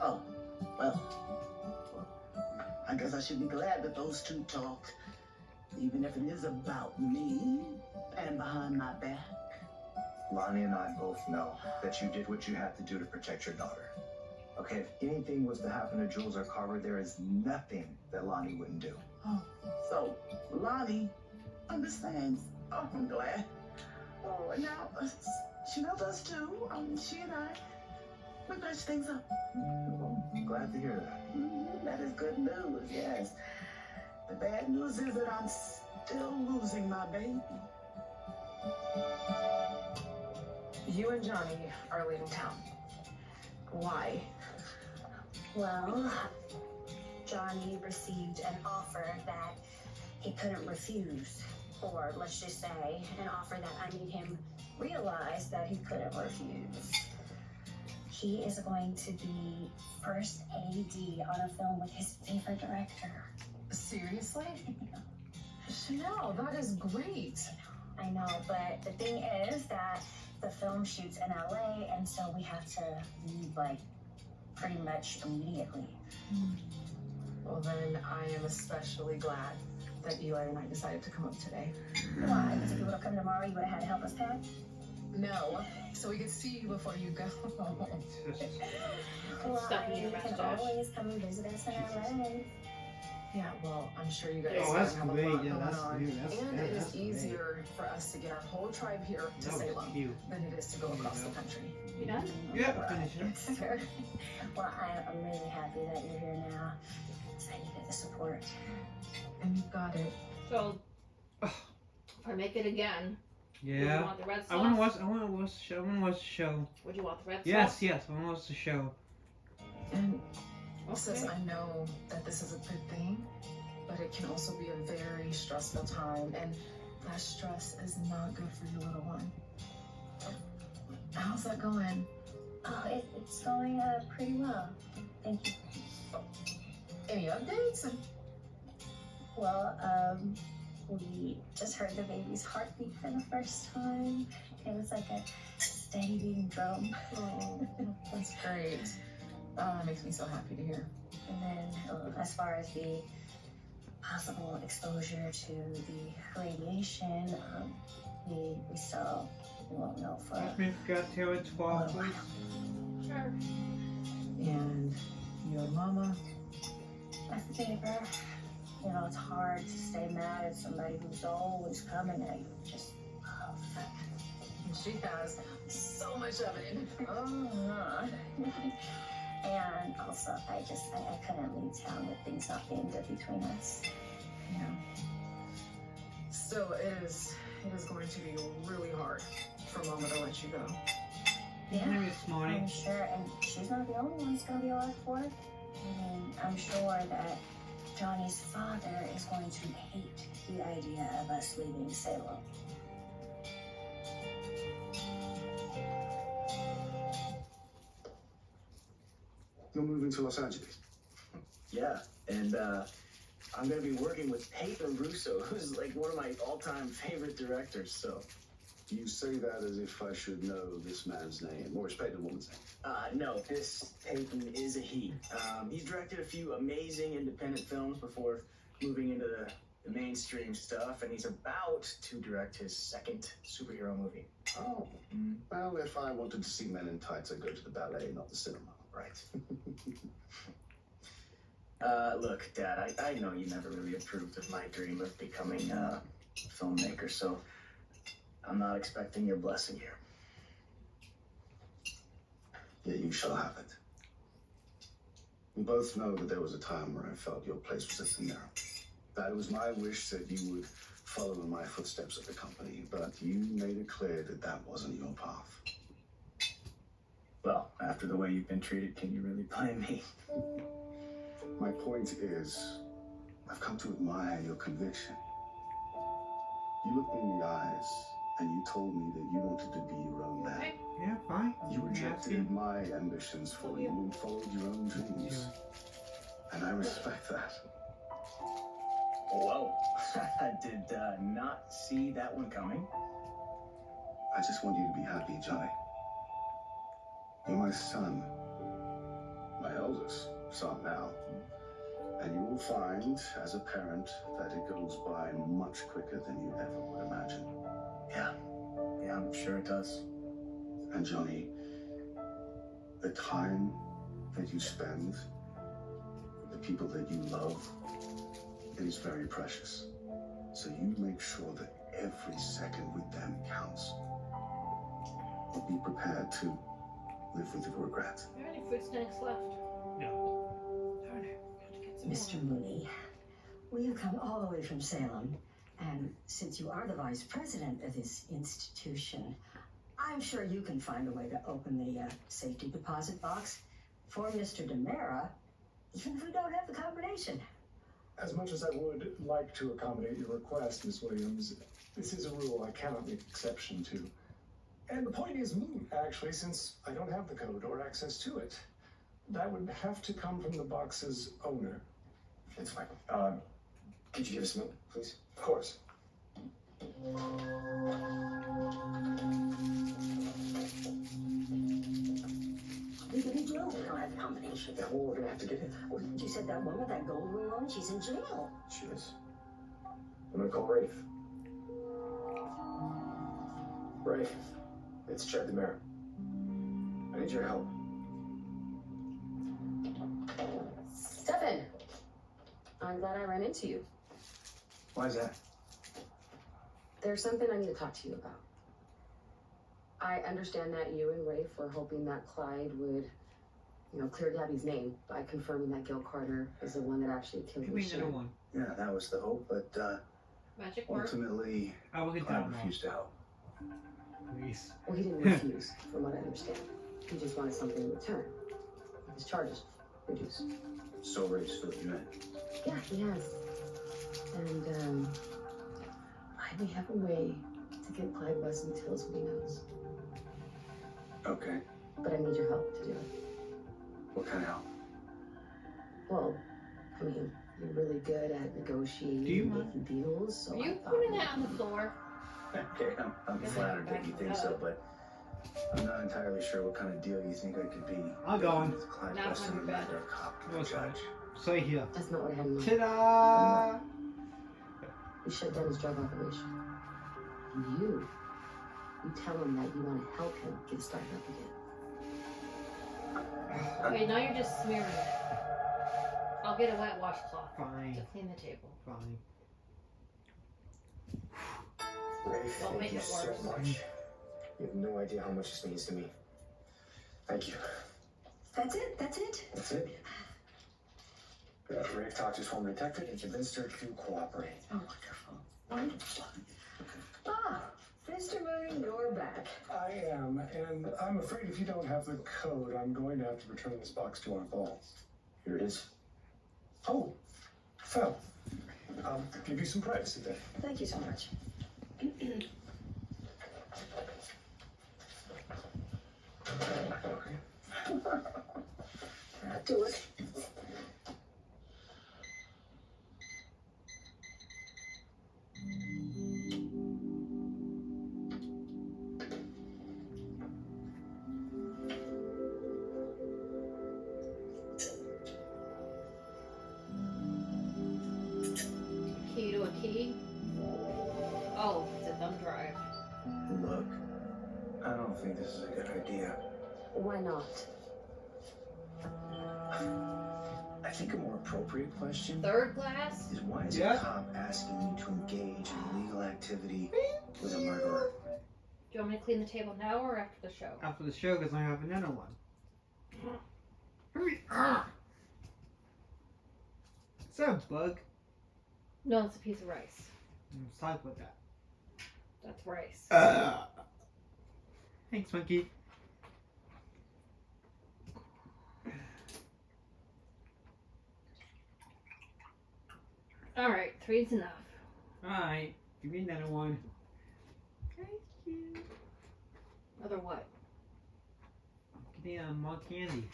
Oh, well, I guess I should be glad that those two talked, even if it is about me and behind my back. Lonnie and I both know that you did what you had to do to protect your daughter. Okay, if anything was to happen to Jules or Carver, there is nothing that Lonnie wouldn't do. Oh, so Lonnie understands. Oh, I'm glad. Oh, and now she knows us too. She and I, we patch things up. Well, glad to hear that. That is good news, yes. The bad news is that I'm still losing my baby. You and Johnny are leaving town. Why? Well, Johnny received an offer that he couldn't refuse. Or let's just say, an offer that I made him realize that he couldn't refuse. He is going to be first AD on a film with his favorite director. Seriously? Chanel, that is great. I know, but the thing is that the film shoots in LA, and so we have to leave, like, pretty much immediately. Well, then I am especially glad that Eli and I decided to come up today. Why? Because if you would have come tomorrow, you would have had to help us pack? No, so we could see you before you go. Well, Stuck in your you can mustache. always come and visit us in LA. Yeah, well, I'm sure you guys Oh, that's have great. a lot Yeah, going that's on. great. And it is That's great. easier for us to get our whole tribe here to That was Salem cute. than it is to go across the country. You done? Yeah, finish it. Well, I'm really happy that you're here now. So I needed the support. And you've got it. So, if I make it again, would you Yeah. want the red sauce? I wanna watch the show. I wanna watch the show. Would you want the red Yes, sauce? yes, I wanna watch the show. And Okay. sis, I know that this is a good thing, but it can also be a very stressful time, and that stress is not good for your little one. How's that going? Oh, it's going pretty well. Thank you. Any updates? Well, we just heard the baby's heartbeat for the first time. It was like a steady beating drum. Oh, that's great. That makes me so happy to hear. And then, as far as the possible exposure to the radiation, we still won't know for Ask me if got Taylor 12, please. Sure. And you and Mama? That's the thing, girl. You know, it's hard to stay mad at somebody who's always coming at you. Just, She has so much of it. And also, I couldn't leave town with things not being good between us. Yeah. So it is going to be really hard for Mama to let you go. Maybe it's I'm morning. sure, and she's not the only one who's going to be alive for it. I mean, I'm sure that Johnny's father is going to hate the idea of us leaving Salem. You're moving to Los Angeles. Yeah, and I'm gonna be working with Peyton Russo, who's like one of my all-time favorite directors. So, You say that as if I should know this man's name, or respect the woman's name. no, this Peyton is a he. He's directed a few amazing independent films before moving into the mainstream stuff, and he's about to direct his second superhero movie. Oh, well, if I wanted to see men in tights, I'd go to the ballet, not the cinema. Right. Look, Dad, I know you never really approved of my dream of becoming a filmmaker, so I'm not expecting your blessing here. Yeah, you shall have it. We both know that there was a time where I felt your place was at the mirror. That it was my wish that you would follow in my footsteps at the company, but you made it clear that that wasn't your path. Well, after the way you've been treated, can you really blame me? My point is, I've come to admire your conviction. You looked me in the eyes and you told me that you wanted to be your own man. Okay. Yeah, fine. You Asking. rejected my ambitions for you and followed your own dreams. And I respect that. Whoa, I did not see that one coming. I just want you to be happy, Johnny. You're my son, my eldest. Some now. And you will find, as a parent, that it goes by much quicker than you ever would imagine. Yeah, I'm sure it does. And Johnny, the time that you spend with the people that you love is very precious. So you make sure that every second with them counts. But be prepared to live with the regret. Are there any fruit snacks left? No. Darn it. I have to get some Mr. more. Mooney, we have come all the way from Salem, and since you are the vice president of this institution, I'm sure you can find a way to open the safety deposit box for Mr. DiMera, even if we don't have the combination. As much as I would like to accommodate your request, Miss Williams, this is a rule I cannot make exception to. And the point is moot, actually, since I don't have the code or access to it. That would have to come from the box's owner. It's fine. Could you give us a minute, please? Of course. We can be jailed if we don't have the combination. Yeah, well, we're gonna have to get it. Well, you said that woman with that gold ring on, she's in jail. She is. I'm gonna call Rafe. Rafe, it's Chad DiMera. I need your help. Stefan, I'm glad I ran into you. Why is that? There's something I need to talk to you about. I understand that you and Rafe were hoping that Clyde would, clear Gabby's name by confirming that Gil Carter is the one that actually killed Give me Lucia. another one. Yeah, that was the hope, but Magic word. Ultimately, I will get Clyde that one. refused to help. Please. Well, he didn't refuse, from what I understand. He just wanted something in return. His charges reduced. So Rafe's filled you in. Yeah, he has. And, I may have a way to get Clyde Wesson to tell us what he knows. Okay. But I need your help to do it. What kind of help? Well, I mean, you're really good at negotiating Do you and mind? making deals, so Are you I thought putting that on the floor? Okay, I'm flattered that you think so, but I'm not entirely sure what kind of deal you think I could be. I'll go on. With Clyde Not Wesson on your and bed. neither a cop No, nor a it's fine. judge. Stay here. That's not what I had in mind. Ta-da! You shut down his drug operation. And you tell him that you want to help him get started up again. Okay, now you're just smearing it. I'll get a wet washcloth Fine. to clean the table. Fine. Rafe, Don't thank make you it so worse. much. You have no idea how much this means to me. Thank you. That's it? That's it? That's it. Rafe talked to his former detective and convinced her to cooperate. Oh, wonderful. Wonderful. Ah, Mr. Mooney, you're back. I am, and I'm afraid if you don't have the code, I'm going to have to return this box to our vaults. Here it is. Oh, Phil. I'll give you some privacy then. Thank you so much. Do it. Key to a key. Oh, it's a thumb drive. Look, I don't think this is a good idea. Why not? I think a more appropriate question Third glass? is why is Yeah. a cop asking you to engage in illegal activity with a murderer? Do you want me to clean the table now or after the show? After the show, because I have another one. Hurry! Ah! Is that a bug? No, it's a piece of rice. Let's talk about that. That's rice. Thanks, monkey. Alright, three's enough. Alright, give me another one. Thank you. Other what? Give me more candy.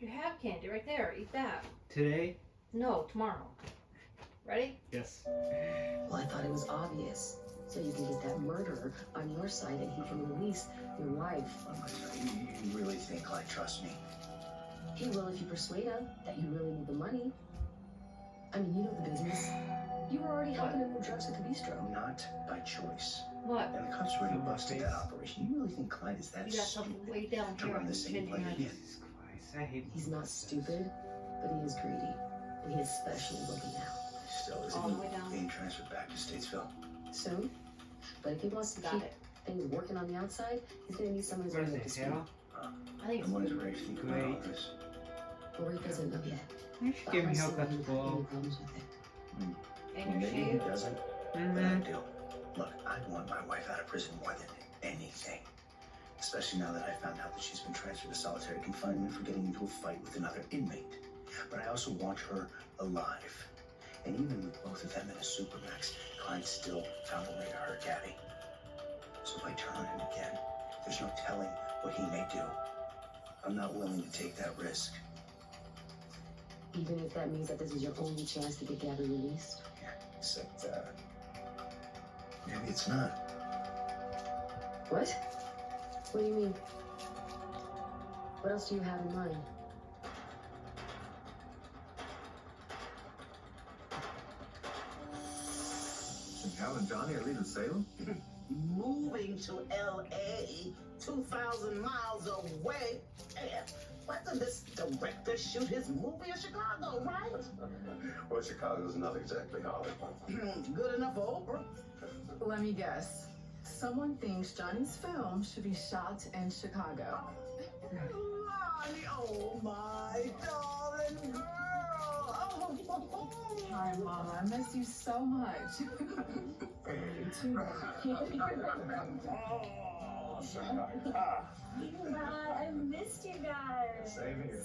You have candy right there. Eat that. Today? No, tomorrow. Ready? Yes. Well, I thought it was obvious. So you can get that murderer on your side and he can release your wife. You really think Clyde trusts me? He Well, if you persuade him that you really need the money. I mean, you know the business. You were already helping him with drugs at the bistro. Not by choice. What? And the cops already busted that operation. You really think Clyde is that You got something stupid way down to here run on the the same chin play here. again? Jesus Christ, I hate He's not stupid, but he is greedy. And he is especially looking out. Still, is All the he way down. being transferred back to Statesville? Soon. But if he wants to Got keep it. things working on the outside, he's gonna need someone who's What gonna is get to it, speed. hell? I think And what it's does Ray think about all this? Rory doesn't know yet. You should But give me honestly, help at he school. any problems with it. in your Maybe he shade. doesn't, but I Mm-hmm. do. Look, I want my wife out of prison more than anything. Especially now that I found out that she's been transferred to solitary confinement for getting into a fight with another inmate. But I also want her alive. And even with both of them in a supermax, Clyde still found a way to hurt Gabby. So if I turn on him again, there's no telling what he may do. I'm not willing to take that risk. Even if that means that this is your only chance to get Gabby released. Yeah, except, maybe it's not. What? What do you mean? What else do you have in mind? Hal and Johnny are leaving Salem? Moving to L.A., 2,000 miles away. Damn, what did this director shoot his movie in Chicago, right? Well, Chicago's not exactly Hollywood. Good enough for Oprah. Let me guess. Someone thinks Johnny's film should be shot in Chicago. Lonnie, oh my darling girl. Oh. Hi, Mama. I miss you so much. You too. Oh, I missed you guys. Same here.